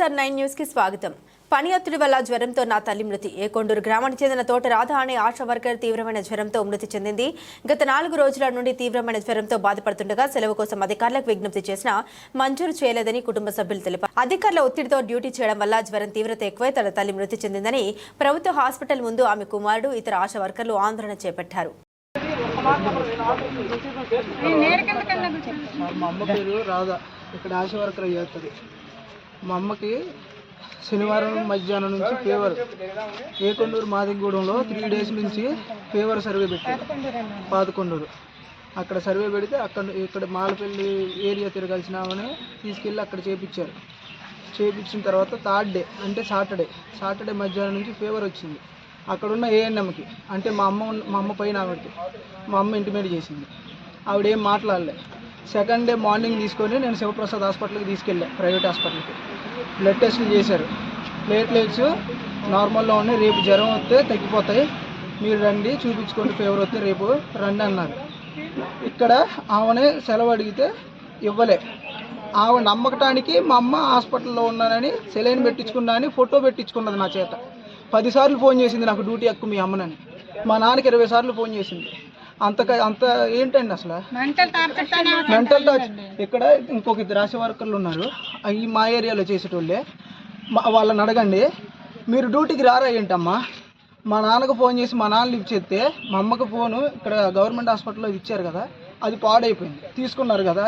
SR9 news కి స్వాగతం. పని ఒత్తిడి వల్ల జ్వరంతో నా తల్లి మృతి. ఏకొండూరు గ్రామానికి చెందిన తోట రాధ అనే ఆశా వర్కర్ తీవ్రమైన జ్వరంతో మృతి చెందింది. గత 4 రోజుల నుండి తీవ్రమైన జ్వరంతో బాధపడుతుండగా సెలవు కోసం అధికారులకు విజ్ఞప్తి చేసినా మంజూరు చేయలేదని కుటుంబ సభ్యులు తెలిపారు. అధికారుల ఒత్తిడితో డ్యూటీ చేయడం వల్ల జ్వరం తీవ్రత ఎక్కువై తన తల్లి మృతి చెందిందని ప్రభుత్వ హాస్పిటల్ ముందు ఆమె కుమారుడు ఇతర ఆశా వర్కర్లు ఆందోళన చేపట్టారు. మా అమ్మ పేరు రాధా, ఇక్కడ ఆశా వర్కర్ చేస్తుంది. మా అమ్మకి శనివారం మధ్యాహ్నం నుంచి ఫీవర్, ఏకొండూరు మాదిగూడెంలో 3 డేస్ నుంచి ఫీవర్ సర్వే పెట్టారు. 11 అక్కడ సర్వే పెడితే ఇక్కడ మాలపల్లి ఏరియా తిరగాల్సినామని తీసుకెళ్ళి అక్కడ చేయించారు. చేయించిన తర్వాత 3rd డే అంటే సాటర్డే మధ్యాహ్నం నుంచి ఫీవర్ వచ్చింది. అక్కడున్న ఏఎన్ఎంకి అంటే మా అమ్మ పైన ఆవిడకి మా అమ్మ ఇంటిమేట్ చేసింది. ఆవిడేం మాట్లాడలే. 2nd డే మార్నింగ్ తీసుకొని నేను శివప్రసాద్ హాస్పిటల్కి తీసుకెళ్ళాను, ప్రైవేట్ హాస్పిటల్కి. బ్లడ్ టెస్ట్లు చేశారు. ప్లేట్లెట్స్ నార్మల్లో ఉన్నాయి. రేపు జ్వరం వస్తే తగ్గిపోతాయి, మీరు రండి చూపించుకోండి, ఫీవర్ వస్తే రేపు రండి అన్నారు. ఇక్కడ ఆమెనే సెలవు అడిగితే ఇవ్వలే. ఆమె నమ్మకటానికి మా అమ్మ హాస్పిటల్లో ఉన్నానని సెలైన్ పెట్టించుకున్నా అని ఫోటో పెట్టించుకున్నది నా చేత. 10 సార్లు ఫోన్ చేసింది నాకు డ్యూటీ ఎక్కువ మీ అమ్మనని. మా నాన్నకి 20 సార్లు ఫోన్ చేసింది. అంత ఏంటండి అసలు మెంటల్ టార్చ్. ఇక్కడ ఇంకొక 2 ఆశా వర్కర్లు ఉన్నారు, ఈ మా ఏరియాలో చేసేటోళ్ళే. వాళ్ళని అడగండి, మీరు డ్యూటీకి రారా ఏంటమ్మా? మా నాన్నకు ఫోన్ చేసి మా నాన్న లిఫ్ట్ చేస్తే మా అమ్మకు ఫోను ఇక్కడ గవర్నమెంట్ హాస్పిటల్లో ఇచ్చారు కదా, అది పాడైపోయింది, తీసుకున్నారు కదా,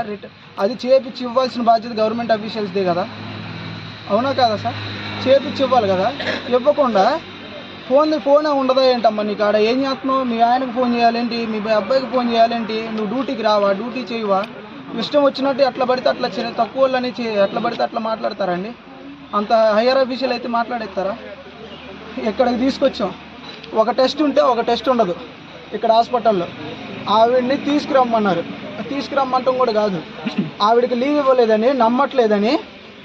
అది చేపించి ఇవ్వాల్సిన బాధ్యత గవర్నమెంట్ అఫీషియల్స్దే కదా, అవునా కాదా సార్? చేపించి ఇవ్వాలి కదా. ఇవ్వకుండా ఫోన్ ఉండదా ఏంటమ్మా నీకు? ఆడ ఏం చేస్తున్నావు? మీ ఆయనకు ఫోన్ చేయాలేంటి, మీ అబ్బాయికి ఫోన్ చేయాలేంటి? నువ్వు డ్యూటీకి రావా? డ్యూటీ చేయవా? ఇష్టం వచ్చినట్టు ఎట్లా పడితే అట్లా తక్కువ వాళ్ళని ఎట్లా పడితే అట్లా మాట్లాడతారండి? అంత హయ్యర్ అఫీషియల్ అయితే మాట్లాడేస్తారా? ఇక్కడికి తీసుకొచ్చాం, ఒక టెస్ట్ ఉంటే ఒక టెస్ట్ ఉండదు ఇక్కడ హాస్పిటల్లో. ఆవిడ్ని తీసుకురమ్మన్నారు. తీసుకురమ్మంటాం కూడా కాదు, ఆవిడకి లీవ్ ఇవ్వలేదని, నమ్మట్లేదని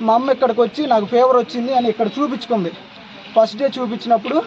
మా అమ్మ ఇక్కడికి వచ్చి నాకు ఫీవర్ వచ్చింది అని ఇక్కడ చూపించుకుంది. ఫస్ట్ డే చూపించినప్పుడు